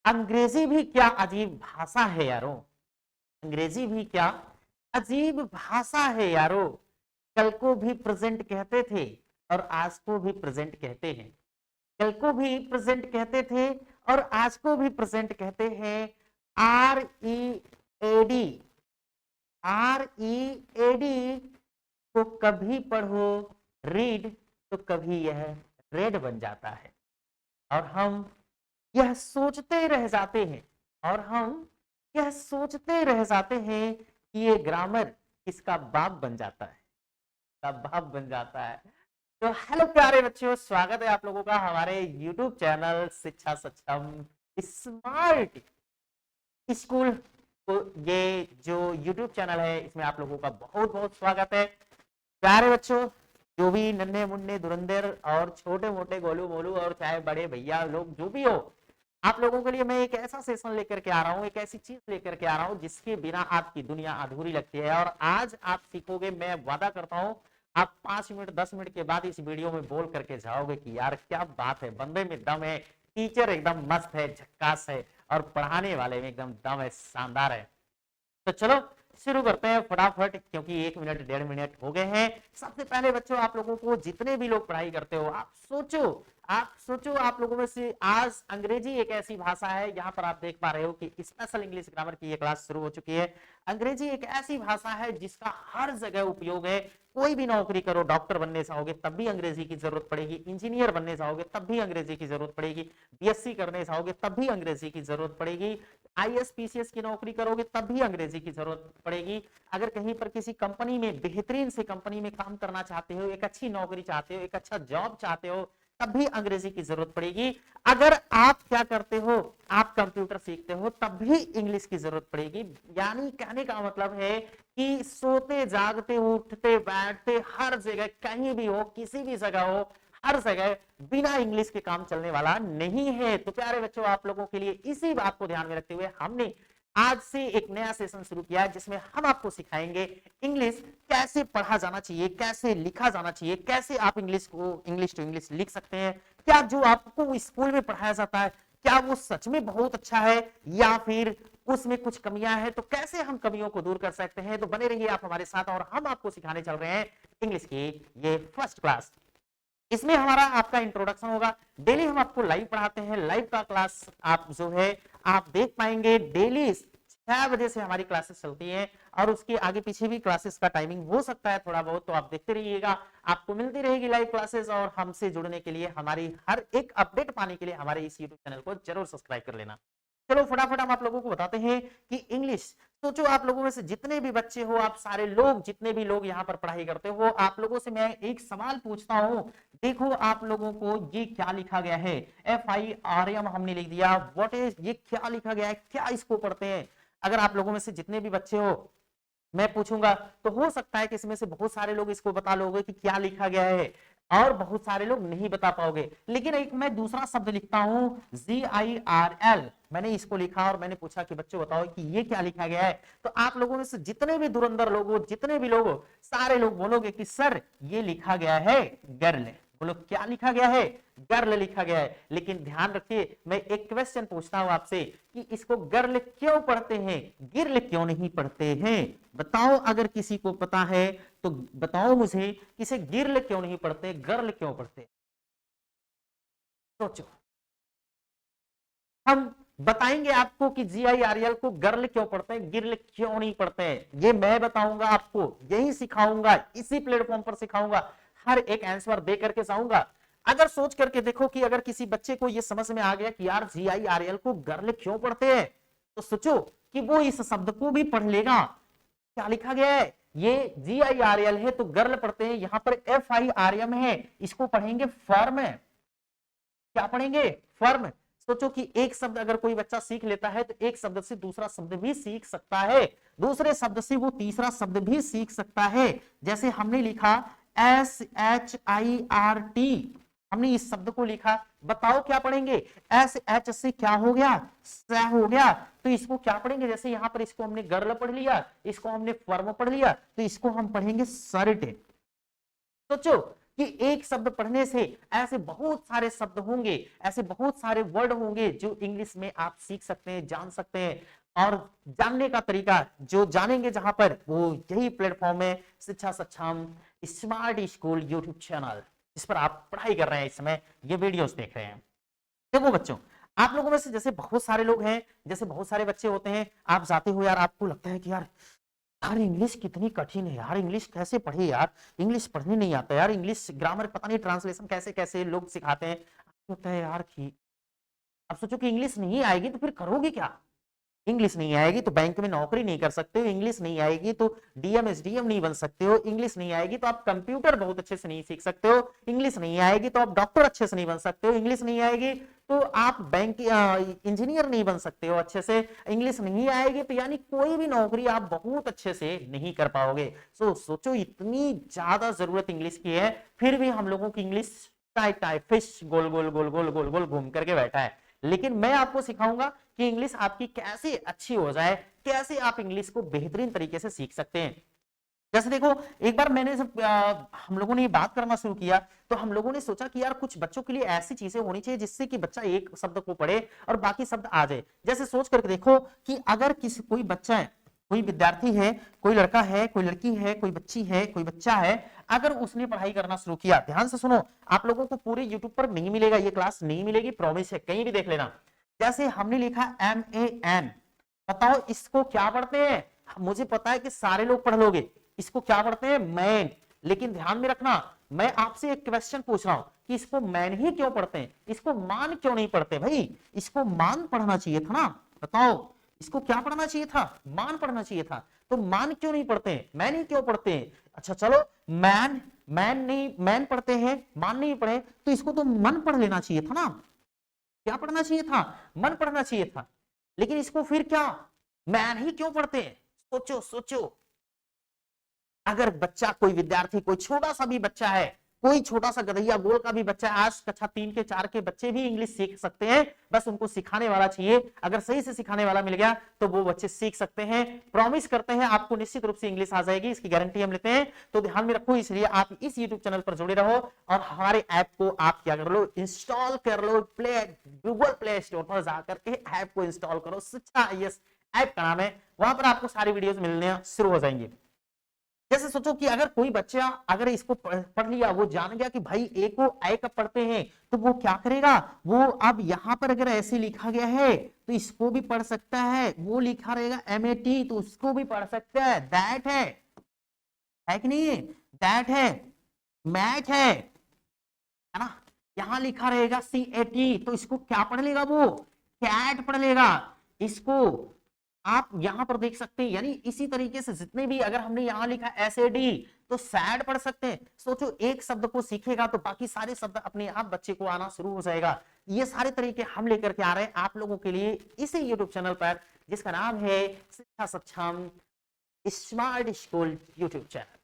अंग्रेजी भी क्या अजीब भाषा है यारो। अंग्रेजी भी क्या अजीब भाषा है यारो। कल को भी प्रेजेंट कहते थे और आज को भी प्रेजेंट कहते हैं। कल को भी प्रेजेंट कहते थे और आज को भी प्रेजेंट कहते हैं। R E AD, R E AD को कभी पढ़ो रीड तो कभी यह रेड बन जाता है। और हम यह सोचते रह जाते हैं, और हम यह सोचते रह जाते हैं कि ये ग्रामर किसका बाप बन जाता है, का बाप बन जाता है। तो हेलो प्यारे बच्चों, स्वागत है आप लोगों का हमारे YouTube चैनल शिक्षा सक्षम स्मार्ट स्कूल। तो ये जो YouTube चैनल है इसमें आप लोगों का बहुत बहुत स्वागत है। प्यारे बच्चों, जो भी नन्हे मुन्ने धुरंधर और छोटे मोटे गोलू मोलू और चाहे बड़े भैया लोग जो भी हो, आप लोगों के लिए मैं एक ऐसा सेशन लेकर के आ रहा हूँ, एक ऐसी चीज लेकर के आ रहा हूँ जिसके बिना आपकी दुनिया अधूरी लगती है। और आज आप सीखोगे, मैं वादा करता हूँ आप 5 मिनट 10 मिनट के बाद इस वीडियो में बोल करके जाओगे कि यार क्या बात है, बंदे में दम है, टीचर एकदम मस्त है, झक्कास है, और पढ़ाने वाले में एकदम दम है, शानदार है। तो चलो शुरू करते हैं फटाफट, क्योंकि 1 मिनट 1.5 मिनट हो गए हैं। सबसे पहले बच्चों, आप लोगों को जितने भी लोग पढ़ाई करते हो, आप सोचो आप लोगों में से आज अंग्रेजी एक ऐसी भाषा है, यहाँ पर आप देख पा रहे हो कि स्पेशल इंग्लिश ग्रामर की ये क्लास शुरू हो चुकी है। अंग्रेजी एक ऐसी भाषा है जिसका हर जगह उपयोग है। कोई भी नौकरी करो, डॉक्टर बनने जाओगे तब भी अंग्रेजी की जरूरत पड़ेगी, इंजीनियर बनने जाओगे तब भी अंग्रेजी की जरूरत पड़ेगी, बीएससी करने जाओगे तब भी अंग्रेजी की जरूरत पड़ेगी, आईएएस पीसीएस की नौकरी करोगे तब भी अंग्रेजी की जरूरत पड़ेगी। अगर कहीं पर किसी कंपनी में, बेहतरीन से कंपनी में काम करना चाहते हो, एक अच्छी नौकरी चाहते हो, एक अच्छा जॉब चाहते हो, तब भी अंग्रेजी की जरूरत पड़ेगी। अगर आप क्या करते हो, आप कंप्यूटर सीखते हो तब भी इंग्लिश की जरूरत पड़ेगी। यानी कहने का मतलब है कि सोते जागते उठते बैठते हर जगह, कहीं भी हो, किसी भी जगह हो, हर जगह बिना इंग्लिश के काम चलने वाला नहीं है। तो प्यारे बच्चों, आप लोगों के लिए इसी बात को ध्यान में रखते हुए हमने आज से एक नया सेशन शुरू किया है, जिसमें हम आपको सिखाएंगे इंग्लिश कैसे पढ़ा जाना चाहिए, कैसे लिखा जाना चाहिए, कैसे आप इंग्लिश को इंग्लिश टू इंग्लिश लिख सकते हैं। क्या जो आपको स्कूल में पढ़ाया जाता है क्या वो सच में बहुत अच्छा है, या फिर उसमें कुछ कमियां हैं, तो कैसे हम कमियों को दूर कर सकते हैं। तो बने रहिए आप हमारे साथ, और हम आपको सिखाने चल रहे हैं इंग्लिश की ये फर्स्ट क्लास। इसमें हमारा आपका इंट्रोडक्शन होगा। डेली हम आपको लाइव पढ़ाते हैं, लाइव का क्लास आप जो है आप देख पाएंगे। डेली 6 बजे से हमारी क्लासेस चलती हैं, और उसके आगे पीछे भी क्लासेस का टाइमिंग हो सकता है थोड़ा बहुत, तो आप देखते रहिएगा, आपको मिलती रहेगी लाइव क्लासेस। और हमसे जुड़ने के लिए, हमारी हर एक अपडेट पाने के लिए हमारे इस यूट्यूब चैनल को जरूर सब्सक्राइब कर लेना। चलो फटाफट हम आप लोगों को बताते हैं कि इंग्लिश, सोचो आप लोगों में से जितने भी बच्चे हो, आप सारे लोग, जितने भी लोग यहाँ पर पढ़ाई करते हो, आप लोगों से मैं एक सवाल पूछता हूं। देखो आप लोगों को ये क्या लिखा गया है, FIRM हमने लिख दिया। व्हाट इज, ये क्या लिखा गया है, क्या इसको पढ़ते हैं। अगर आप लोगों में से जितने भी बच्चे हो, मैं पूछूंगा तो हो सकता है कि इसमें से बहुत सारे लोग इसको बता लोगे कि क्या लिखा गया है, और बहुत सारे लोग नहीं बता पाओगे। लेकिन एक मैं दूसरा शब्द लिखता हूं, GIRL, मैंने इसको लिखा और मैंने पूछा कि बच्चों बताओ कि ये क्या लिखा गया है। तो आप लोगों में से जितने भी धुरंधर लोग हो, जितने भी लोग हो, सारे लोग बोलोगे कि सर ये लिखा गया है गर्ल। बोलो क्या लिखा गया है, गर्ल लिखा गया है। लेकिन ध्यान रखिए, मैं एक क्वेश्चन पूछता हूं आपसे कि इसको गर्ल क्यों पढ़ते हैं, गिर्ल क्यों नहीं पढ़ते हैं। बताओ, अगर किसी को पता है तो बताओ मुझे, इसे गिर्ल क्यों नहीं पढ़ते, गर्ल क्यों पढ़ते। सोचो, हम बताएंगे आपको कि GIRL को गर्ल क्यों पढ़ते हैं, गिर्ल क्यों नहीं पढ़ते हैं। ये मैं बताऊंगा आपको, यही सिखाऊंगा, इसी प्लेटफॉर्म पर सिखाऊंगा, हर एक आंसर दे करके जाऊंगा। अगर सोच करके देखो कि अगर किसी बच्चे को ये समझ में आ गया कि यार GIRL को गर्ल क्यों पढ़ते हैं, तो सोचो कि वो इस शब्द को भी पढ़ लेगा। क्या लिखा गया है, ये GIRL है तो गर्ल पढ़ते हैं, यहां पर FIRM है, इसको पढ़ेंगे फर्म। क्या पढ़ेंगे, फर्म। सोचो कि एक शब्द अगर कोई बच्चा सीख लेता है तो एक शब्द से दूसरा शब्द भी सीख सकता है, दूसरे शब्द से वो तीसरा शब्द भी सीख सकता है। जैसे हमने लिखा SHIRT, हमने इस शब्द को लिखा, बताओ क्या पढ़ेंगे। SH से क्या हो गया, स हो गया, तो इसको क्या पढ़ेंगे। जैसे यहां पर इसको हमने गर्ल पढ़ लिया, इसको हमने फर्म पढ़ लिया, तो इसको हम पढ़ेंगे सर्ट। सोचो कि एक शब्द पढ़ने से ऐसे बहुत सारे शब्द होंगे, ऐसे बहुत सारे वर्ड होंगे जो इंग्लिश में आप सीख सकते हैं, जान सकते हैं। और जानने का तरीका जो जानेंगे जहां पर, वो यही प्लेटफॉर्म है शिक्षा सक्षम स्मार्ट स्कूल यूट्यूब चैनल, जिस पर आप पढ़ाई कर रहे हैं, इस समय ये वीडियोस देख रहे हैं। देखो बच्चों, आप लोगों में से जैसे बहुत सारे लोग हैं, जैसे बहुत सारे बच्चे होते हैं, आप जाते हो यार, आपको लगता है कि यार यार इंग्लिश कितनी कठिन है यार, इंग्लिश कैसे पढ़े यार, इंग्लिश पढ़ने नहीं आता यार, इंग्लिश ग्रामर पता नहीं, ट्रांसलेशन कैसे कैसे लोग सिखाते हैं। आपको लगता है यार कि अब सोचो कि इंग्लिश नहीं आएगी तो फिर करोगे क्या? इंग्लिश नहीं आएगी तो बैंक में नौकरी नहीं कर सकते हो, इंग्लिश नहीं आएगी तो डीएम एसडीएम नहीं बन सकते हो, इंग्लिश नहीं आएगी तो आप कंप्यूटर बहुत अच्छे से नहीं सीख सकते हो, इंग्लिश नहीं आएगी तो आप डॉक्टर अच्छे से नहीं बन सकते हो, इंग्लिश नहीं आएगी तो आप बैंक इंजीनियर नहीं बन सकते हो अच्छे से, इंग्लिश नहीं आएगी तो यानी कोई भी नौकरी आप बहुत अच्छे से नहीं कर पाओगे। सोचो इतनी ज्यादा जरूरत इंग्लिश की है, फिर भी हम लोगों की इंग्लिश टाइप टाइप फिश गोल गोल गोल गोल गोल गोल घूम करके बैठा है। लेकिन मैं आपको सिखाऊंगा कि इंग्लिश आपकी कैसे अच्छी हो जाए, कैसे आप इंग्लिश को बेहतरीन तरीके से सीख सकते हैं। जैसे देखो, एक बार मैंने जब हम लोगों ने ये बात करना शुरू किया तो हम लोगों ने सोचा कि यार कुछ बच्चों के लिए ऐसी चीजें होनी चाहिए जिससे कि बच्चा एक शब्द को पढ़े और बाकी शब्द आ जाए। जैसे सोच करके देखो कि अगर किसी कोई बच्चा है, कोई विद्यार्थी है, कोई लड़का है, कोई लड़की है, कोई बच्ची है, कोई बच्चा है, अगर उसने पढ़ाई करना शुरू किया, ध्यान से सुनो, आप लोगों को पूरे यूट्यूब पर नहीं मिलेगा, ये क्लास नहीं मिलेगी, प्रॉमिस है, कहीं भी देख लेना। जैसे हमने लिखा MAN, बताओ इसको क्या पढ़ते हैं? मुझे पता है कि सारे लोग पढ़ लोगे, इसको क्या पढ़ते हैं? मैन। लेकिन ध्यान में रखना, मैं आपसे एक क्वेश्चन पूछ रहा हूं कि इसको मैन ही क्यों पढ़ते हैं, इसको मान क्यों नहीं पढ़ते? भाई इसको मान पढ़ना चाहिए था ना, बताओ इसको क्या पढ़ना चाहिए था? मान पढ़ना चाहिए था, तो मान क्यों नहीं पढ़ते हैं, मैन ही क्यों पढ़ते हैं? अच्छा चलो, मैन मैन नहीं, मैन पढ़ते हैं, मान नहीं पढ़े, तो इसको तो मन पढ़ लेना चाहिए था ना, क्या पढ़ना चाहिए था? मन पढ़ना चाहिए था। लेकिन इसको फिर क्या मैन ही क्यों पढ़ते हैं? सोचो सोचो, अगर बच्चा, कोई विद्यार्थी, कोई छोटा सा भी बच्चा है, कोई छोटा सा गधैया गोल का भी बच्चा है, आज कक्षा 3 के 4 के बच्चे भी इंग्लिश सीख सकते हैं, बस उनको सिखाने वाला चाहिए। अगर सही से सिखाने वाला मिल गया तो वो बच्चे सीख सकते हैं। प्रॉमिस करते हैं आपको निश्चित रूप से इंग्लिश आ जाएगी, इसकी गारंटी हम लेते हैं। तो ध्यान में रखो, इसलिए आप इस यूट्यूब चैनल पर जुड़े रहो और हमारे ऐप को आप क्या कर लो, इंस्टॉल कर लो, गूगल प्ले स्टोर पर जाकर के ऐप को इंस्टॉल करो। शिक्षा IAS ऐप का नाम है, वहां पर आपको सारी वीडियोस मिलने शुरू हो जाएंगे। जैसे सोचो कि अगर कोई बच्चा अगर इसको पढ़ लिया, वो जान गया कि भाई ए को आई कब पढ़ते हैं, तो वो क्या करेगा, वो अब यहां पर अगर ऐसे लिखा गया है तो इसको भी पढ़ सकता है, वो लिखा रहेगा MAT तो उसको भी पढ़ सकता है, दैट है कि नहीं है? दैट है, मैच है ना? यहां लिखा रहेगा CAT तो इसको क्या पढ़ लेगा, वो कैट पढ़ लेगा। इसको आप यहां पर देख सकते हैं, यानी इसी तरीके से जितने भी, अगर हमने यहां लिखा SAD तो सैड पढ़ सकते हैं। सोचो एक शब्द को सीखेगा तो बाकी सारे शब्द अपने आप बच्चे को आना शुरू हो जाएगा। ये सारे तरीके हम लेकर के आ रहे हैं आप लोगों के लिए इसी यूट्यूब चैनल पर, जिसका नाम है शिक्षा सक्षम स्मार्ट स्कूल यूट्यूब चैनल।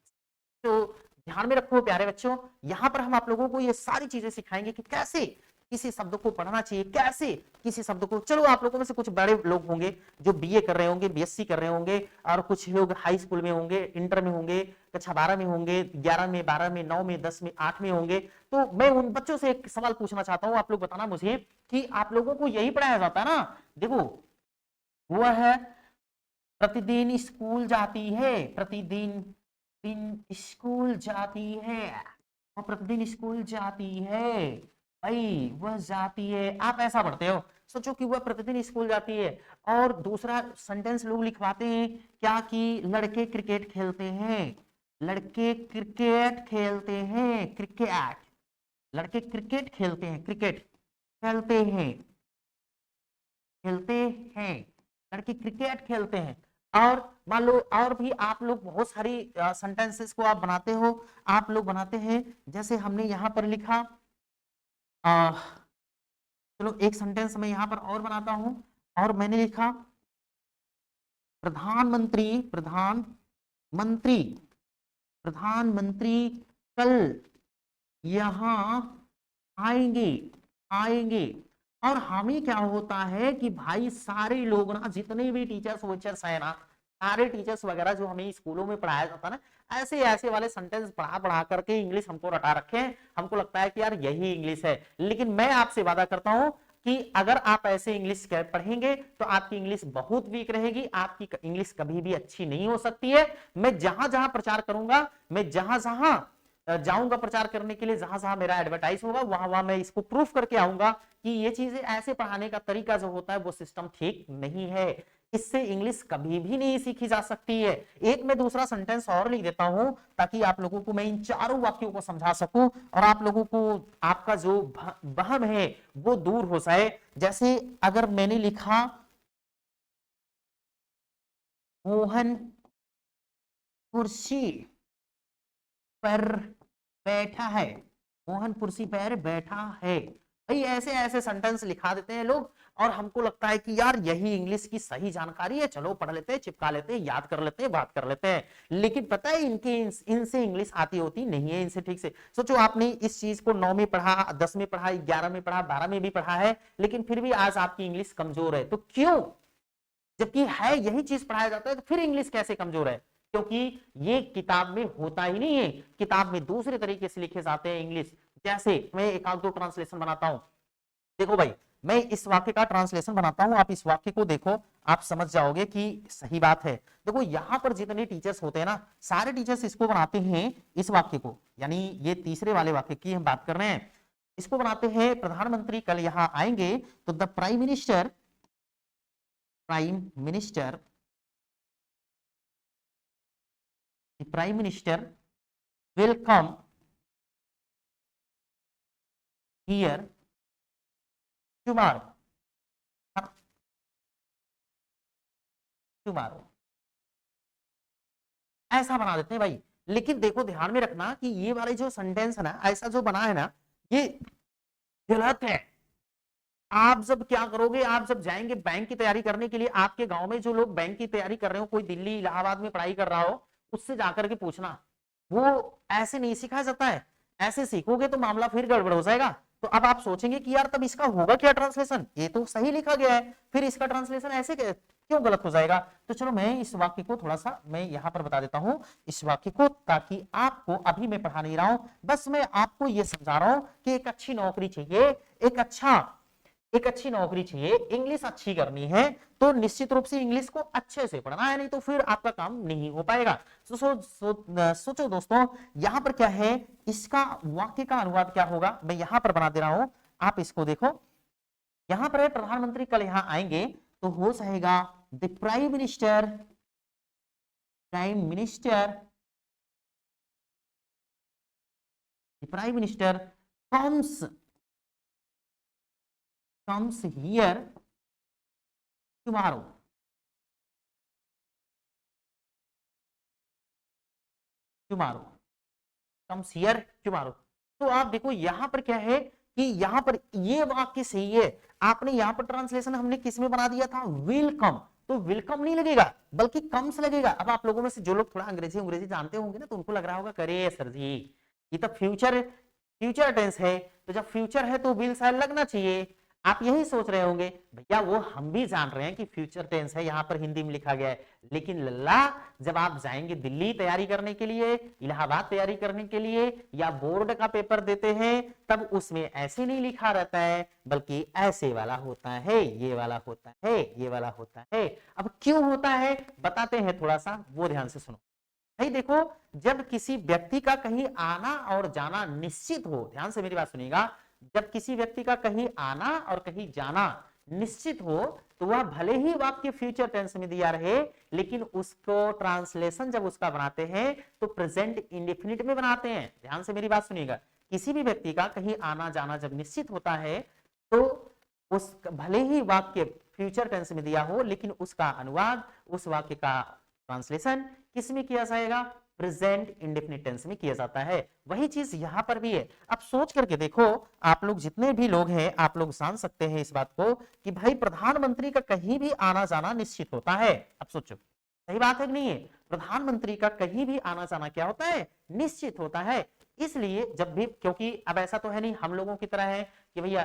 तो ध्यान में रखो प्यारे बच्चों, यहां पर हम आप लोगों को ये सारी चीजें सिखाएंगे कि कैसे किसी शब्द को पढ़ना चाहिए, कैसे किसी शब्द को, चलो आप लोगों में से कुछ बड़े लोग होंगे जो BA कर रहे होंगे, BSc कर रहे होंगे, और कुछ लोग हाई स्कूल में होंगे, इंटर में होंगे, कक्षा 12 में होंगे, 11 में, 12 में, 9 में, 10 में, 8 में होंगे। तो मैं उन बच्चों से एक सवाल पूछना चाहता हूं, आप लोग बताना मुझे कि आप लोगों को यही पढ़ाया जाता है ना? देखो, वो है प्रतिदिन स्कूल जाती है, प्रतिदिन दिन स्कूल जाती है, और प्रतिदिन स्कूल जाती है, भाई वह जाती है, आप ऐसा पढ़ते हो। सोचो कि वह प्रतिदिन स्कूल जाती है, और दूसरा सेंटेंस लोग लिखवाते हैं क्या कि लड़के क्रिकेट खेलते हैं, लड़के क्रिकेट खेलते हैं, क्रिकेट, लड़के क्रिकेट खेलते हैं, क्रिकेट खेलते हैं, खेलते हैं, लड़के क्रिकेट खेलते हैं। और मान लो और भी आप लोग बहुत सारी सेंटेंसेस को आप बनाते हो, आप लोग बनाते हैं। जैसे हमने यहाँ पर लिखा, चलो एक सेंटेंस मैं यहाँ पर और बनाता हूं, और मैंने लिखा प्रधानमंत्री, प्रधानमंत्री, प्रधानमंत्री कल यहाँ आएंगे, आएंगे। और हमें क्या होता है कि भाई सारे लोग ना, जितने भी टीचर्स वीचर्स है ना, सारे टीचर्स वगैरह जो हमें स्कूलों में पढ़ाया जाता है ना, ऐसे ऐसे वाले सेंटेंस पढ़ा पढ़ा करके इंग्लिश हमको रटा रखे हैं। हमको लगता है कि यार यही इंग्लिश है, लेकिन मैं आपसे वादा करता हूं कि अगर आप ऐसे इंग्लिश पढ़ेंगे तो आपकी इंग्लिश बहुत वीक रहेगी, आपकी इंग्लिश कभी भी अच्छी नहीं हो सकती है। मैं जहां जहां प्रचार करूंगा, मैं जहां जहां जाऊंगा प्रचार करने के लिए, जहां जहां मेरा एडवर्टाइज होगा, वहां वहां मैं इसको प्रूफ करके आऊंगा कि ये चीजें, ऐसे पढ़ाने का तरीका जो होता है वो सिस्टम ठीक नहीं है। इससे इंग्लिश कभी भी नहीं सीखी जा सकती है। एक मैं दूसरा सेंटेंस और लिख देता हूं ताकि आप लोगों को मैं इन चारों वाक्यों को समझा सकूं और आप लोगों को आपका जो वहम है वो दूर हो जाए। जैसे अगर मैंने लिखा मोहन कुर्सी पर बैठा है, मोहन कुर्सी पर बैठा है, भाई ऐसे ऐसे सेंटेंस लिखा देते हैं लोग और हमको लगता है कि यार यही इंग्लिश की सही जानकारी है, चलो पढ़ लेते हैं, चिपका लेते हैं, याद कर लेते हैं, बात कर लेते हैं। लेकिन पता है इनकी इनसे इंग्लिश आती होती नहीं है इनसे ठीक से। सोचो आपने इस चीज को 9 में पढ़ा, 10 में पढ़ा, 11 में पढ़ा, 12 में भी पढ़ा है, लेकिन फिर भी आज आपकी इंग्लिश कमजोर है। तो क्यों? जबकि है यही चीज पढ़ाया जाता है, तो फिर इंग्लिश कैसे कमजोर है? क्योंकि ये किताब में होता ही नहीं है। किताब में दूसरे तरीके से लिखे जाते हैं इंग्लिश। जैसे मैं एक आध दो ट्रांसलेशन बनाता हूं, देखो भाई, मैं इस वाक्य का ट्रांसलेशन बनाता हूं, आप इस वाक्य को देखो, आप समझ जाओगे कि सही बात है। देखो यहां पर जितने टीचर्स होते हैं ना, सारे टीचर्स इसको बनाते हैं, इस वाक्य को, यानी ये तीसरे वाले वाक्य की हम बात कर रहे हैं, इसको बनाते हैं, प्रधानमंत्री कल यहां आएंगे तो the prime minister will come here tomorrow, ऐसा बना देते हैं भाई। लेकिन देखो ध्यान में रखना कि ये वाले जो सेंटेंस है ना, ऐसा जो बना है ना, ये गलत है। आप जब क्या करोगे, आप जब जाएंगे बैंक की तैयारी करने के लिए, आपके गांव में जो लोग बैंक की तैयारी कर रहे हो, कोई दिल्ली इलाहाबाद में पढ़ाई कर रहा हो, उससे जाकर के पूछना, वो ऐसे नहीं सिखाया जाता है। ऐसे सीखोगे तो मामला फिर गड़बड़ हो जाएगा। तो अब आप सोचेंगे कि यार तब इसका होगा क्या ट्रांसलेशन, ये तो सही लिखा गया है, फिर इसका ट्रांसलेशन ऐसे क्यों गलत हो जाएगा? तो चलो मैं इस वाक्य को थोड़ा सा मैं यहां पर बता देता हूं, इस वाक्य को, ताकि आपको, अभी मैं पढ़ा नहीं रहा हूं, बस मैं आपको यह समझा रहा हूं कि एक अच्छी नौकरी चाहिए, एक अच्छी नौकरी चाहिए, इंग्लिश अच्छी करनी है, तो निश्चित रूप से इंग्लिश को अच्छे से पढ़ना है, नहीं तो फिर आपका काम नहीं हो पाएगा। सोचो दोस्तों, यहां पर क्या है, इसका वाक्य का अनुवाद क्या होगा, मैं यहां पर बना दे रहा हूं, आप इसको देखो। यहां पर है प्रधानमंत्री कल यहां आएंगे तो हो जाएगा the prime minister comes here tomorrow, comes here tomorrow। तो आप देखो यहां पर क्या है कि यहां पर ये वाक्य सही है, आपने यहां पर ट्रांसलेशन हमने किस में बना दिया था, विल कम, तो विल कम नहीं लगेगा बल्कि कम्स लगेगा। अब आप लोगों में से जो लोग थोड़ा अंग्रेजी जानते होंगे ना, तो उनको लग रहा होगा करे सर जी ये तो फ्यूचर टेंस है, तो जब फ्यूचर है तो विल शायद लगना चाहिए। आप यही सोच रहे होंगे, भैया वो हम भी जान रहे हैं कि फ्यूचर टेंस है, यहाँ पर हिंदी में लिखा गया है, लेकिन लल्ला जब आप जाएंगे दिल्ली तैयारी करने के लिए, इलाहाबाद तैयारी करने के लिए, या बोर्ड का पेपर देते हैं, तब उसमें ऐसे नहीं लिखा रहता है, बल्कि ऐसे वाला होता है, ये वाला होता है, ये वाला होता है। अब क्यों होता है बताते हैं, थोड़ा सा वो ध्यान से सुनो भाई। देखो जब किसी व्यक्ति का कहीं आना और जाना निश्चित हो, ध्यान से मेरी बात सुनिएगा, जब किसी व्यक्ति का कहीं आना और कहीं जाना निश्चित हो, तो वह भले ही वाक्य फ्यूचर टेंस में दिया रहे, लेकिन उसको ट्रांसलेशन जब उसका बनाते हैं तो प्रेजेंट इंडेफिनिट में बनाते हैं। ध्यान से मेरी बात सुनिएगा, किसी भी व्यक्ति का कहीं आना जाना जब निश्चित होता है, तो उस भले ही वाक्य फ्यूचर टेंस में दिया हो, लेकिन उसका अनुवाद, उस वाक्य का ट्रांसलेशन किस में किया जाएगा, प्रेजेंट इंडेफिनिट टेंस में किया जाता है। वही चीज यहां पर भी है। अब सोच करके देखो, आप लोग जितने भी लोग हैं, आप लोग जान सकते हैं इस बात को कि भाई प्रधानमंत्री का कहीं भी आना जाना निश्चित होता है। अब सोचो सही बात है कि नहीं है, प्रधानमंत्री का कहीं भी आना जाना क्या होता है, निश्चित होता है। इसलिए जब भी, क्योंकि अब ऐसा तो है नहीं हम लोगों की तरह है कि भैया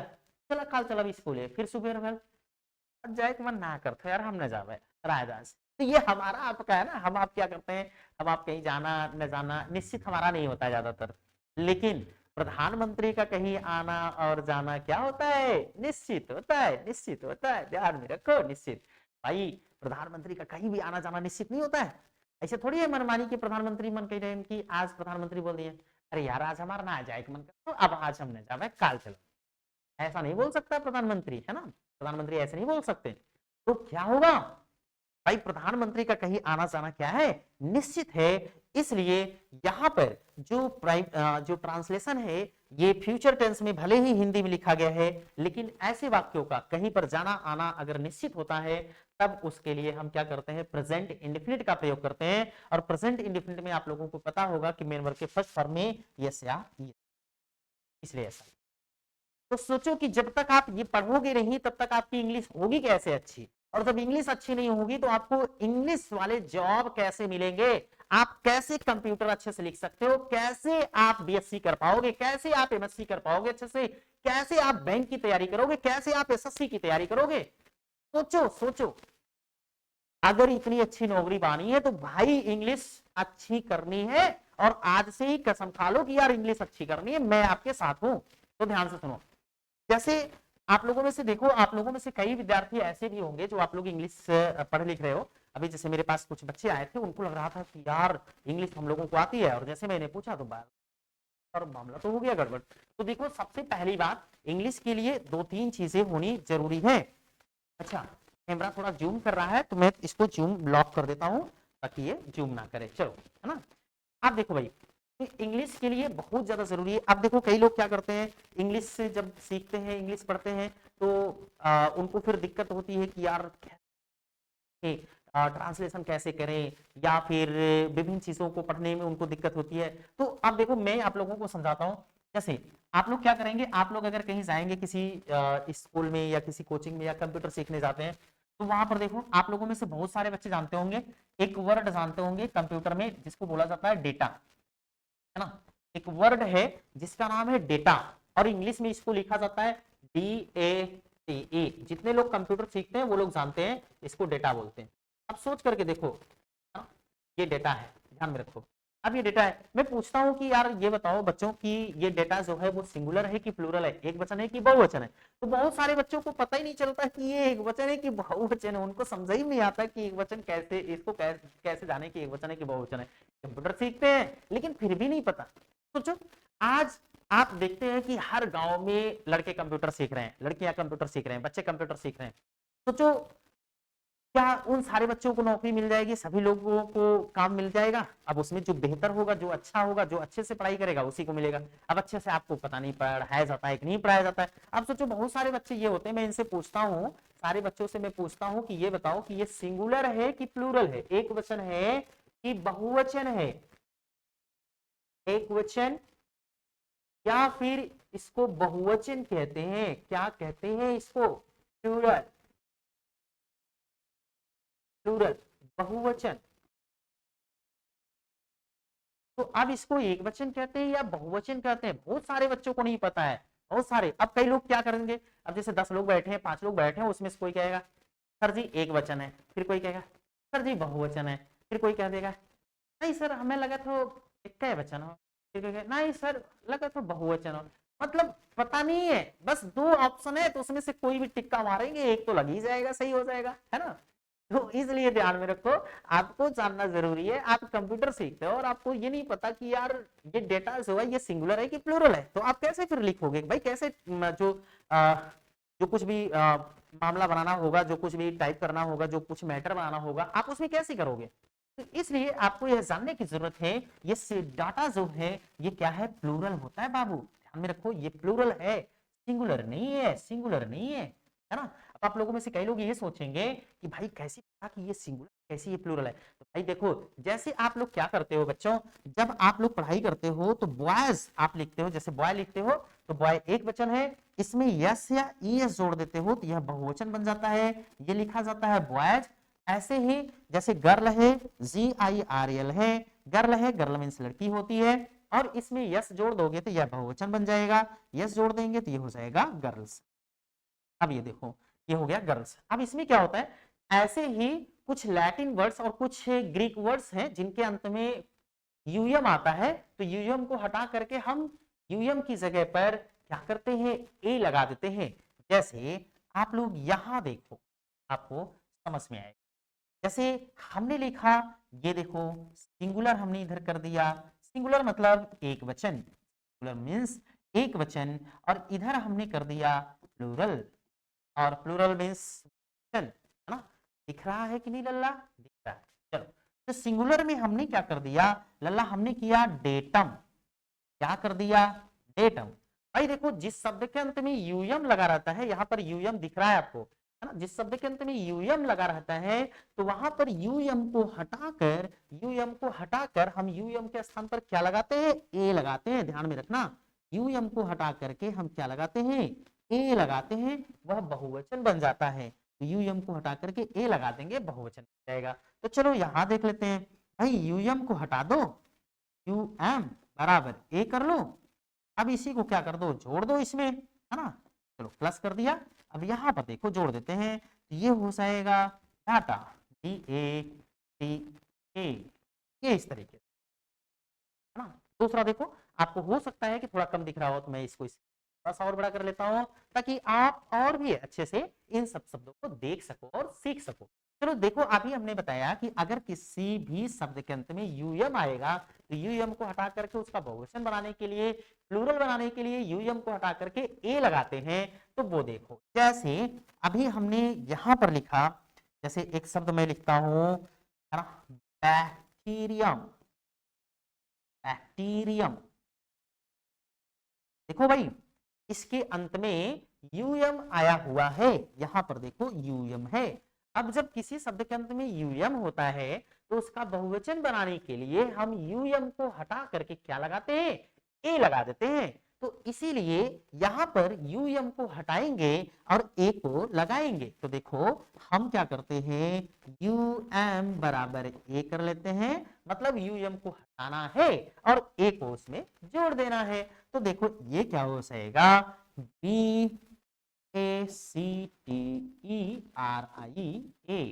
चला कल चला स्कूल है, फिर सुबह जाए मन ना करते यार हम न जावे रायदास, तो ये हमारा आपका है ना, हम आप क्या करते हैं, हम आप कहीं जाना न जाना निश्चित हमारा नहीं होता ज्यादातर, लेकिन प्रधानमंत्री का कहीं आना और जाना क्या होता है, निश्चित होता है, निश्चित होता है, ध्यान में रखो, निश्चित। भाई प्रधानमंत्री का कहीं भी आना जाना निश्चित नहीं होता है। ऐसे थोड़ी है मनमानी के प्रधानमंत्री मन कह रहे हैं कि आज प्रधानमंत्री बोल दिए अरे यार आज हमारा ना जाए मन कर, तो अब आज हम न जाए काल चलो, ऐसा नहीं बोल सकता प्रधानमंत्री, है ना, प्रधानमंत्री ऐसे नहीं बोल सकते। तो क्या होगा भाई, प्रधानमंत्री का कहीं आना जाना क्या है, निश्चित है। इसलिए यहां पर जो ट्रांसलेशन है ये फ्यूचर टेंस में भले ही हिंदी में लिखा गया है, लेकिन ऐसे वाक्यों का कहीं पर जाना आना अगर निश्चित होता है तब उसके लिए हम क्या करते हैं, प्रेजेंट इंडेफिनिट का प्रयोग करते हैं। और प्रेजेंट इंडेफिनिट में आप लोगों को पता होगा कि मेन वर्ब के फर्स्ट फॉर्म में यस या ये, इसलिए ऐसा। तो सोचो कि जब तक आप ये पढ़ोगे नहीं तब तक आपकी इंग्लिश होगी कैसे अच्छी, और जब इंग्लिश अच्छी नहीं होगी तो आपको इंग्लिश वाले जॉब कैसे मिलेंगे, आप कैसे कंप्यूटर अच्छे से लिख सकते हो, कैसे आप बीएससी कर पाओगे, कैसे आप एमएससी कर पाओगे अच्छे से, कैसे आप बैंक की तैयारी करोगे, कैसे आप एसएससी की तैयारी करोगे। सोचो सोचो, अगर इतनी अच्छी नौकरी पानी है तो भाई इंग्लिश अच्छी करनी है, और आज से ही कसम खा लो कि यार इंग्लिश अच्छी करनी है, मैं आपके साथ हूं। तो ध्यान से सुनो, जैसे आप लोगों में से देखो, आप लोगों में से कई विद्यार्थी ऐसे भी होंगे जो आप लोग इंग्लिश पढ़ लिख रहे हो। अभी जैसे मेरे पास कुछ बच्चे आए थे, उनको लग रहा था कि यार इंग्लिश हम लोगों को आती है, और जैसे मैंने पूछा तो बात और मामला तो हो गया गड़बड़। तो देखो सबसे पहली बात, इंग्लिश के लिए 2-3 चीजें होनी जरूरी है। अच्छा, कैमरा थोड़ा जूम कर रहा है तो मैं इसको जूम लॉक कर देता हूं ताकि ये जूम ना करे, चलो, है ना। आप देखो भाई, तो इंग्लिश के लिए बहुत ज्यादा जरूरी है। आप देखो कई लोग क्या करते हैं, इंग्लिश से जब सीखते हैं, इंग्लिश पढ़ते हैं तो उनको फिर दिक्कत होती है कि यार ट्रांसलेशन कैसे करें, या फिर विभिन्न चीजों को पढ़ने में उनको दिक्कत होती है। तो अब देखो मैं आप लोगों को समझाता हूँ। जैसे आप लोग क्या करेंगे, आप लोग अगर कहीं जाएंगे किसी स्कूल में या किसी कोचिंग में या कंप्यूटर सीखने जाते हैं, तो वहां पर देखो आप लोगों में से बहुत सारे बच्चे जानते होंगे, एक वर्ड जानते होंगे कंप्यूटर में जिसको बोला जाता है डेटा, है ना। एक वर्ड है जिसका नाम है डेटा, और इंग्लिश में इसको लिखा जाता है DATA। जितने लोग कंप्यूटर सीखते हैं वो लोग जानते हैं इसको डेटा बोलते हैं। अब सोच करके देखो, ये डेटा है, ध्यान में रखो। अब ये डेटा है, मैं पूछता हूं कि यार ये बताओ बच्चों कि ये डेटा जो है वो सिंगुलर है कि प्लूरल है, एक वचन है कि बहुवचन है। तो बहुत सारे बच्चों को पता ही नहीं चलता कि ये एक वचन है कि बहुवचन है, उनको समझ ही नहीं आता कि एक वचन कैसे, इसको कैसे जाने कि एक वचन है कि बहुवचन है। कंप्यूटर सीखते हैं लेकिन फिर भी नहीं पता। सोचो, आज आप देखते हैं कि हर गांव में लड़के कंप्यूटर सीख रहे हैं, लड़कियां कंप्यूटर सीख रहे हैं, बच्चे कंप्यूटर सीख रहे हैं। सोचो, क्या उन सारे बच्चों को नौकरी मिल जाएगी, सभी लोगों को काम मिल जाएगा? अब उसमें जो बेहतर होगा, जो अच्छा होगा, जो अच्छे से पढ़ाई करेगा उसी को मिलेगा। अब अच्छे से आपको पता नहीं पढ़ाया जाता है कि नहीं पढ़ाया जाता है। अब सोचो बहुत सारे बच्चे ये होते हैं, मैं इनसे पूछता हूँ, सारे बच्चों से मैं पूछता हूँ कि ये बताओ कि ये सिंगुलर है कि प्लूरल है, एक वचन है कि बहुवचन है, एक वचन या फिर इसको बहुवचन कहते हैं, क्या कहते हैं इसको, प्लूरल, प्लूरल, बहुवचन। तो अब इसको एक वचन कहते हैं या बहुवचन कहते हैं, बहुत सारे बच्चों को नहीं पता है, बहुत सारे। अब कई लोग क्या करेंगे, अब जैसे 10 लोग बैठे हैं, 5 लोग बैठे हैं, उसमें से कोई कहेगा सर जी एक वचन है, फिर कोई कहेगा सर जी बहुवचन है, फिर कोई कह देगा नहीं सर हमें लगा तो एक का वचन हो, फिर कोई कहेगा नहीं सर लगा तो बहुवचन हो। मतलब पता नहीं है, बस 2 ऑप्शन है तो उसमें से कोई भी टिक्का मारेंगे, एक तो लग ही जाएगा, सही हो जाएगा, है ना। तो इसलिए ध्यान में रखो, आपको जानना जरूरी है। आप कंप्यूटर सीखते हो और आपको ये नहीं पता कि यार ये डेटा जो है ये सिंगुलर है कि प्लूरल है, तो आप कैसे फिर लिखोगे भाई, कैसे जो कुछ भी मामला बनाना होगा, जो कुछ भी टाइप करना होगा, जो कुछ मैटर बनाना होगा, आप उसमें कैसे करोगे। तो इसलिए आपको यह जानने की जरूरत है, ये डाटा जो है ये क्या है, प्लूरल होता है बाबू, ध्यान में रखो, ये प्लूरल है, सिंगुलर नहीं है, सिंगुलर नहीं है ना। अब आप लोगों में से कई लोग ये सोचेंगे कि भाई कैसे पता कि ये सिंगुलर कैसे ये प्लूरल है। तो भाई देखो, जैसे आप लोग क्या करते हो बच्चों, जब आप लोग पढ़ाई करते हो तो बॉयज आप लिखते हो, जैसे बॉय लिखते हो तो बॉय एक वचन है, इसमें यस या ईएस जोड़ देते हो तो यह बहुवचन बन जाता है, ये लिखा जाता है बॉयज। ऐसे ही जैसे गर्ल है, GIRL है, गर्ल है, गर्ल मीन्स लड़की होती है, और इसमें यस जोड़ दोगे तो यह बहुवचन बन जाएगा, यस जोड़ देंगे तो ये हो जाएगा गर्ल्स। अब ये देखो, ये हो गया गर्ल्स। अब इसमें क्या होता है, ऐसे ही कुछ लैटिन वर्ड्स और कुछ ग्रीक वर्ड्स हैं जिनके अंत में यूएम आता है, तो यूएम को हटा करके हम यूएम की जगह पर क्या करते हैं, ए लगा देते हैं। जैसे आप लोग यहां देखो, आपको समझ में आएगा। जैसे हमने लिखा, ये देखो सिंगुलर हमने इधर कर दिया, सिंगुलर मतलब एक वचन, सिंगुलर मीन्स एक वचन, और इधर हमने कर दिया प्लूरल, और प्लूरल मीन्स वचन, है ना। दिख रहा है कि नहीं लल्ला, दिख रहा है। चलो, तो सिंगुलर में हमने क्या कर दिया लल्ला, हमने किया डेटम। क्या कर दिया, डेटम। भाई देखो, जिस शब्द के अंत में यूएम लगा रहता है, यहाँ पर यूएम दिख रहा है आपको, है ना, जिस शब्द के अंत में यूएम लगा रहता है, तो वहां पर यूएम को हटाकर हम यूएम के स्थान पर क्या लगाते हैं, ए लगाते हैं। ध्यान में रखना, यूएम को हटा करके हम क्या लगाते हैं, ए लगाते हैं, वह बहुवचन बन जाता है। तो यूएम को हटा करके ए लगा देंगे, बहुवचन बन जाएगा। तो चलो यहां देख लेते हैं, भाई यूएम को हटा दो, यू एम बराबर ए कर लो। अब इसी को क्या कर दो, जोड़ दो इसमें, है ना। चलो प्लस कर दिया। अब यहां पर देखो जोड़ देते हैं, तो ये हो जाएगा data, D A T A, ये इस तरीके, है ना। दूसरा देखो, आपको हो सकता है कि थोड़ा कम दिख रहा हो, तो मैं इसको थोड़ा सा और बड़ा कर लेता हूं, ताकि आप और भी अच्छे से इन सब शब्दों को देख सको और सीख सको। चलो देखो, अभी हमने बताया कि अगर किसी भी शब्द के अंत में यूएम आएगा, तो यूएम को हटा करके उसका बहुवचन बनाने के लिए, प्लूरल बनाने के लिए यूएम को हटा करके ए लगाते हैं। तो वो देखो, जैसे अभी हमने यहां पर लिखा, जैसे एक शब्द मैं लिखता हूं, है ना, बैक्टीरियम, बैक्टीरियम। देखो भाई, इसके अंत में यूएम आया हुआ है, यहां पर देखो यूएम है। अब जब किसी शब्द के अंत में यूएम होता है, तो उसका बहुवचन बनाने के लिए हम यूएम को हटा करके क्या लगाते हैं, ए लगा देते हैं। तो इसीलिए यहां पर यूएम को हटाएंगे और ए को लगाएंगे। तो देखो, हम क्या करते हैं, यू एम बराबर ए कर लेते हैं, मतलब यूएम को हटाना है और ए को उसमें जोड़ देना है। तो देखो ये क्या हो जाएगा, B A C T E R I A,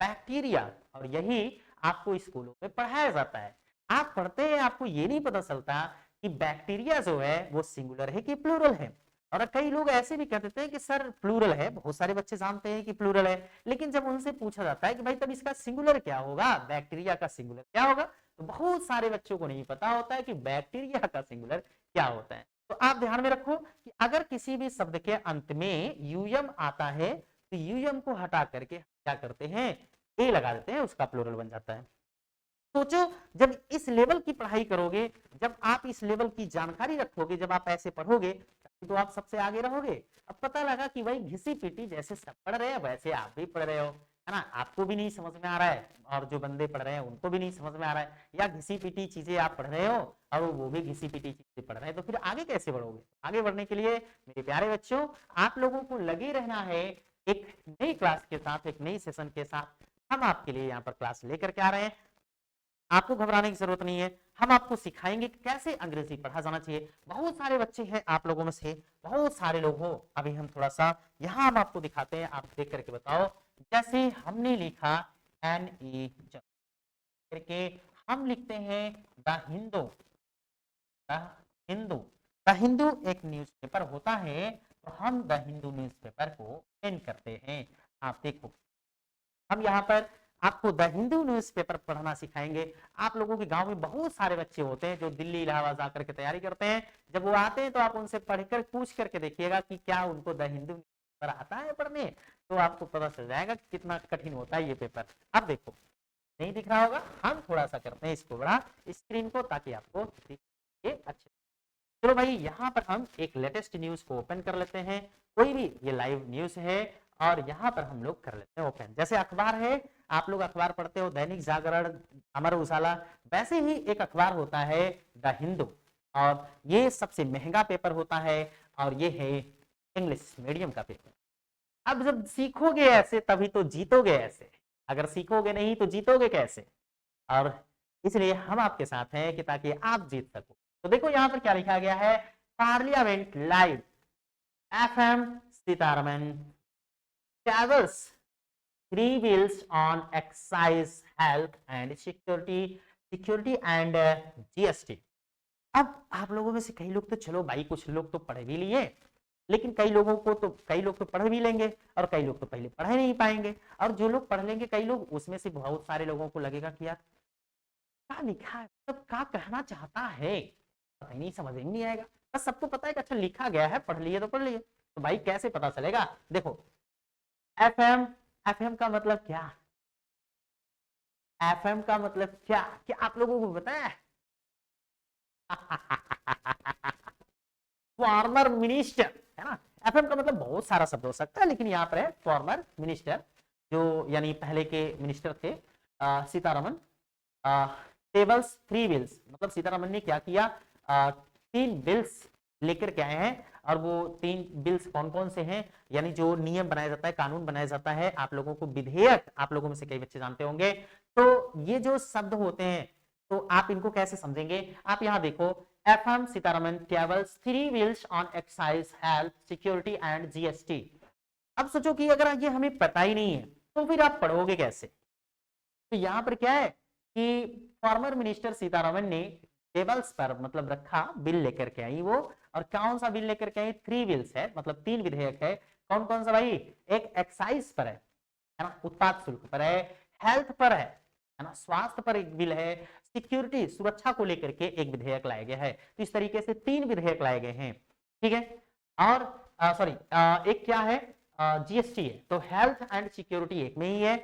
bacteria. और यही आपको स्कूलों में पढ़ाया जाता है। आप पढ़ते हैं, आपको ये नहीं पता चलता कि बैक्टीरिया जो है वो सिंगुलर है कि प्लूरल है। और कई लोग ऐसे भी कह देते हैं कि सर प्लूरल है, बहुत सारे बच्चे जानते हैं कि प्लूरल है, लेकिन जब उनसे पूछा जाता है कि भाई तब इसका सिंगुलर क्या होगा, बैक्टीरिया का सिंगुलर क्या होगा, तो बहुत सारे बच्चों को नहीं पता होता है कि बैक्टीरिया का सिंगुलर क्या होता है। तो आप ध्यान में रखो कि अगर किसी भी शब्द के अंत में यूएम आता है, तो यूएम को हटा करके क्या करते हैं, ए लगा देते हैं, उसका प्लूरल बन जाता है। सोचो, जब इस लेवल की पढ़ाई करोगे, जब आप इस लेवल की जानकारी रखोगे, जब आप ऐसे पढ़ोगे, तो आप सबसे आगे रहोगे। अब पता लगा कि भाई घिसी पीटी जैसे सब पढ़ रहे हैं, वैसे आप भी पढ़ रहे हो, है ना, आपको भी नहीं समझ में आ रहा है और जो बंदे पढ़ रहे हैं उनको भी नहीं समझ में आ रहा है, या घिसी पीटी चीजें आप पढ़ रहे हो और वो भी घिसी पीटी चीजें पढ़ रहे हैं, तो फिर आगे कैसे बढ़ोगे। आगे बढ़ने के लिए मेरे प्यारे बच्चों, आप लोगों को लगे रहना है एक नई क्लास के साथ, एक नई सेशन के साथ। हम आपके लिए यहाँ पर क्लास लेकर के आ रहे हैं, आपको घबराने की जरूरत नहीं है। हम आपको सिखाएंगे कि कैसे अंग्रेजी पढ़ा जाना चाहिए। बहुत सारे बच्चे हैं आप लोगों में से, बहुत सारे लोग हो, अभी हम थोड़ा सा यहाँ हम आपको दिखाते हैं, आप देख करके बताओ। जैसे हमने लिखा एन ई करके, हम लिखते हैं the Hindu, the Hindu, the Hindu एक न्यूज़पेपर होता है, तो हम द हिंदू न्यूज़पेपर को पेन करते हैं। आप देखो, हम यहाँ पर आपको द हिंदू न्यूज़पेपर पढ़ना सिखाएंगे। आप लोगों के गांव में बहुत सारे बच्चे होते हैं जो दिल्ली इलाहाबाद जाकर के तैयारी करते हैं। जब वो आते हैं तो आप उनसे पढ़कर पूछ करके देखिएगा कि क्या उनको द हिंदू न्यूज़पेपर आता है पढ़ने, तो आपको पता चल जाएगा कि कितना कठिन होता है ये पेपर। अब देखो, नहीं दिख रहा होगा, हम थोड़ा सा करते हैं इसको बड़ा स्क्रीन को, ताकि आपको दिखे अच्छे। चलो भाई, यहाँ पर हम एक लेटेस्ट न्यूज को ओपन कर लेते हैं, कोई भी ये लाइव न्यूज है, और यहाँ पर हम लोग कर लेते हैं ओपन। जैसे अखबार है, आप लोग अखबार पढ़ते हो, दैनिक जागरण, अमर उजाला, वैसे ही एक अखबार होता है द हिंदू, और ये सबसे महंगा पेपर होता है, और ये है इंग्लिश मीडियम का पेपर। अब जब सीखोगे ऐसे तभी तो जीतोगे ऐसे, अगर सीखोगे नहीं तो जीतोगे कैसे। और इसलिए हम आपके साथ हैं कि ताकि आप जीत सको। तो देखो यहाँ पर क्या लिखा गया है, parliament live, FM Sitharaman travels three wheels on excise, health and security and GST। अब आप लोगों में से कई लोग तो चलो भाई कुछ लोग तो पढ़ भी लिए, लेकिन कई लोग तो पढ़ भी लेंगे और कई लोग तो पहले पढ़ नहीं पाएंगे। और जो लोग पढ़ लेंगे कई लोग, उसमें से बहुत सारे लोगों को लगेगा कि यार क्या लिखा है, मतलब क्या कहना चाहता है, पता ही नहीं, समझ ही नहीं आएगा। बस सबको पता है कि अच्छा लिखा गया है, पढ़ लिए तो पढ़ लिए। तो भाई कैसे पता चलेगा? देखो, एफएम, एफएम का मतलब क्या? एफएम का मतलब क्या क्या आप लोगों को पता है? फॉर्मर मिनिस्टर, है ना। एफएम का मतलब बहुत सारा शब्द हो सकता है, लेकिन यहाँ पर है फॉर्मर मिनिस्टर, जो यानी पहले के मिनिस्टर थे सीतारमन। टेबल्स थ्री बिल्स, मतलब सीतारमन ने क्या किया, तीन बिल्स लेकर के आए हैं। और वो तीन बिल्स कौन कौन से हैं, यानी जो नियम बनाया जाता है, कानून बनाया जाता है, आप लोगों को विधेयक, आप लोगों में से कई बच्चे जानते होंगे। तो ये जो शब्द होते हैं, तो आप इनको कैसे समझेंगे? आप यहाँ देखो, FM Sitharaman tables three wheels on excise, health, security and GST. अब सोचो कि अगर ये हमें पता ही नहीं है तो फिर आप पढ़ोगे कैसे? तो यहां पर क्या है कि फॉर्मर मिनिस्टर सीतारमन ने टेबल्स पर मतलब रखा, बिल लेकर के आई वो। और कौन सा बिल लेकर के आई? थ्री बिल्स है, मतलब तीन विधेयक है। कौन कौन सा भाई? एक एक्साइज पर है ना, उत्पाद शुल्क पर है। हेल्थ पर है ना, स्वास्थ्य पर एक बिल है। सिक्योरिटी, सुरक्षा को लेकर के एक विधेयक लाया गया है। तो इस तरीके से तीन विधेयक लाए गए हैं, ठीक है। और सॉरी, एक क्या है, जीएसटी है। तो हेल्थ एंड सिक्योरिटी एक में ही है।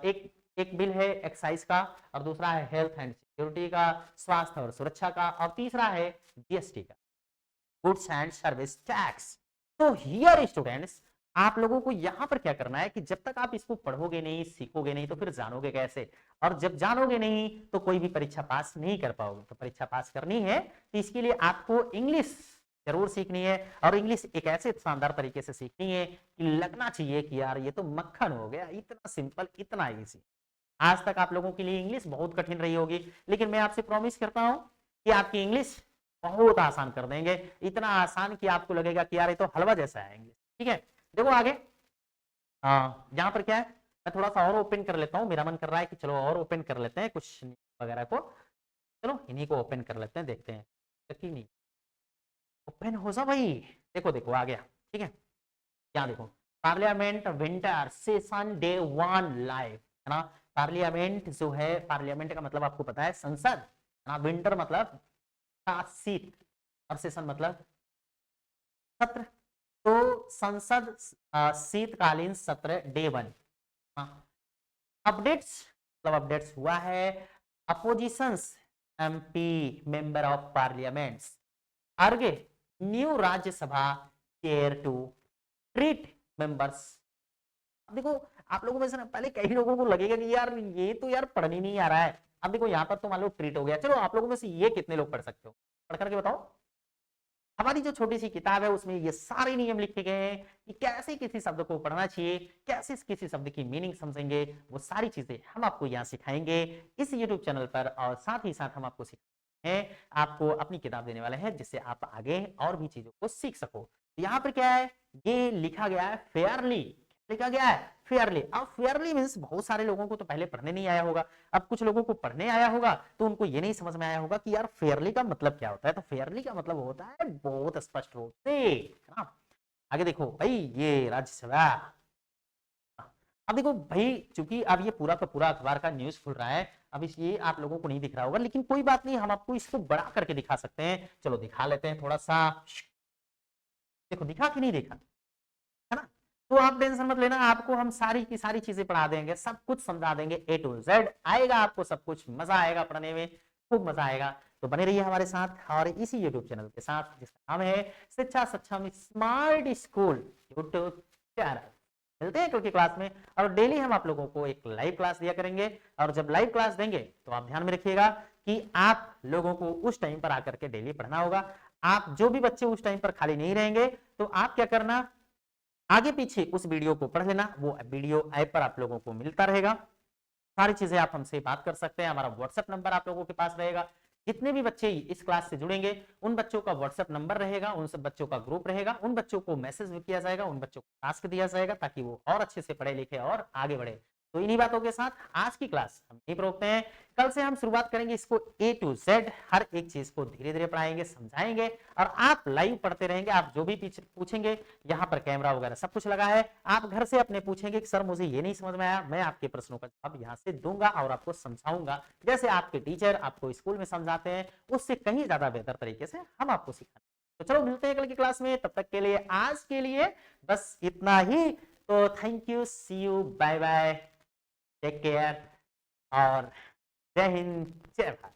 एक एक बिल है एक्साइज का, और दूसरा है हेल्थ एंड सिक्योरिटी का, स्वास्थ्य और सुरक्षा का, और तीसरा है जीएसटी का, गुड्स एंड सर्विस टैक्स। तो हियर स्टूडेंट्स, आप लोगों को यहां पर क्या करना है कि जब तक आप इसको पढ़ोगे नहीं, सीखोगे नहीं, तो फिर जानोगे कैसे? और जब जानोगे नहीं तो कोई भी परीक्षा पास नहीं कर पाओगे। तो परीक्षा पास करनी है तो इसके लिए आपको इंग्लिश जरूर सीखनी है। और इंग्लिश एक ऐसे शानदार तरीके से सीखनी है कि लगना चाहिए कि यार ये तो मक्खन हो गया, इतना सिंपल, इतना इजी। आज तक आप लोगों के लिए इंग्लिश बहुत कठिन रही होगी, लेकिन मैं आपसे प्रॉमिस करता हूं कि आपकी इंग्लिश बहुत आसान कर देंगे। इतना आसान कि आपको लगेगा कि यार ये तो हलवा जैसा है इंग्लिश, ठीक है। देखो आगे, यहाँ पर क्या है, मैं थोड़ा सा और ओपन कर लेता हूँ। मेरा मन कर रहा है कि चलो और ओपन कर लेते हैं कुछ वगैरह को। चलो इन्हीं को ओपन कर लेते हैं, देखते हैं कि नहीं ओपन हो जा भाई। देखो देखो आ गया, ठीक है। क्या देखो, parliament winter session day 1 live, है ना। पार्लियामेंट जो है, पार्लियामेंट का मतलब आपको पता है संसद, है ना। विंटर मतलब शीत, और सेशन मतलब सत्र। तो संसद शीतकालीन सत्र डे 1। अपडेट्स, मतलब अपडेट्स हुआ है। Oppositions MP member of parliaments आगे new Rajya Sabha chair to treat members. देखो, आप लोगों में से ना पहले कई लोगों को लगेगा कि यार ये तो यार पढ़ने नहीं आ रहा है। अब देखो यहाँ पर तो मान लो ट्रीट हो गया। चलो आप लोगों में से ये कितने लोग पढ़ सकते हो, पढ़ करके बताओ। हमारी जो छोटी सी किताब है उसमें ये सारे नियम लिखे गए हैं कि कैसे किसी शब्द को पढ़ना चाहिए, कैसे किसी शब्द की मीनिंग समझेंगे, वो सारी चीजें हम आपको यहाँ सिखाएंगे इस YouTube चैनल पर। और साथ ही साथ हम आपको सिखाएंगे, आपको अपनी किताब देने वाले हैं जिससे आप आगे और भी चीजों को सीख सको। तो यहाँ पर क्या है, ये लिखा गया है फेयरली, लिखा गया है फेयरली। अब फेयरली मींस बहुत सारे लोगों को तो पहले पढ़ने नहीं आया होगा। अब कुछ लोगों को पढ़ने आया होगा तो उनको ये नहीं समझ में आया होगा कि यार फेयरली का मतलब क्या होता है। तो फेयरली का मतलब होता है बहुत स्पष्ट रूप से, है ना। आगे देखो भाई, ये राज्यसभा। अब देखो भाई, चूंकि अब ये पूरा का पूरा अखबार का न्यूज खुल रहा है, अब इस ये आप लोगों को नहीं दिख रहा होगा, लेकिन कोई बात नहीं, हम आपको इसको बड़ा करके दिखा सकते हैं। चलो दिखा लेते हैं थोड़ा सा। देखो दिखा कि नहीं देखा, है ना। तो आप टेंशन मत लेना, आपको हम सारी की सारी चीजें पढ़ा देंगे, सब कुछ समझा देंगे, ए टू जेड आएगा आपको सब कुछ। मजा आएगा पढ़ने में, खूब मजा आएगा। तो बने रहिए हमारे साथ और इसी यूट्यूब चैनल के साथ जिसका नाम है शिक्षा सक्षम स्मार्ट स्कूल यूट्यूब चैनल। मिलते हैं कल की क्लास में, और डेली हम आप लोगों को एक लाइव क्लास दिया करेंगे। और जब लाइव क्लास देंगे तो आप ध्यान में रखिएगा कि आप लोगों को उस टाइम पर आकर के डेली पढ़ना होगा। आप जो भी बच्चे उस टाइम पर खाली नहीं रहेंगे तो आप क्या करना, आगे पीछे उस वीडियो को पढ़ लेना, वो वीडियो ऐप पर आप लोगों को मिलता रहेगा। सारी चीजें आप हमसे बात कर सकते हैं, हमारा व्हाट्सएप नंबर आप लोगों के पास रहेगा। जितने भी बच्चे इस क्लास से जुड़ेंगे उन बच्चों का व्हाट्सएप नंबर रहेगा, उन सब बच्चों का ग्रुप रहेगा, उन बच्चों को मैसेज किया जाएगा, उन बच्चों को टास्क दिया जाएगा ताकि वो और अच्छे से पढ़े लिखे और आगे बढ़े। तो इन्हीं बातों के साथ आज की क्लास हम यहीं पर रोकते हैं। कल से हम शुरुआत करेंगे इसको A to Z, हर एक चीज को धीरे धीरे पढ़ाएंगे, समझाएंगे और आप लाइव पढ़ते रहेंगे। आप जो भी पूछेंगे, यहाँ पर कैमरा वगैरह सब कुछ लगा है, आप घर से अपने पूछेंगे कि सर मुझे ये नहीं समझ में आया, मैं आपके प्रश्नों का जवाब यहाँ से दूंगा और आपको समझाऊंगा, जैसे आपके टीचर आपको स्कूल में समझाते हैं उससे कहीं ज्यादा बेहतर तरीके से हम आपको सिखाएंगे। तो चलो मिलते हैं कल की क्लास में, तब तक के लिए आज के लिए बस इतना ही। तो thank you, see you, bye bye, take care और जय हिंद, जय भारत।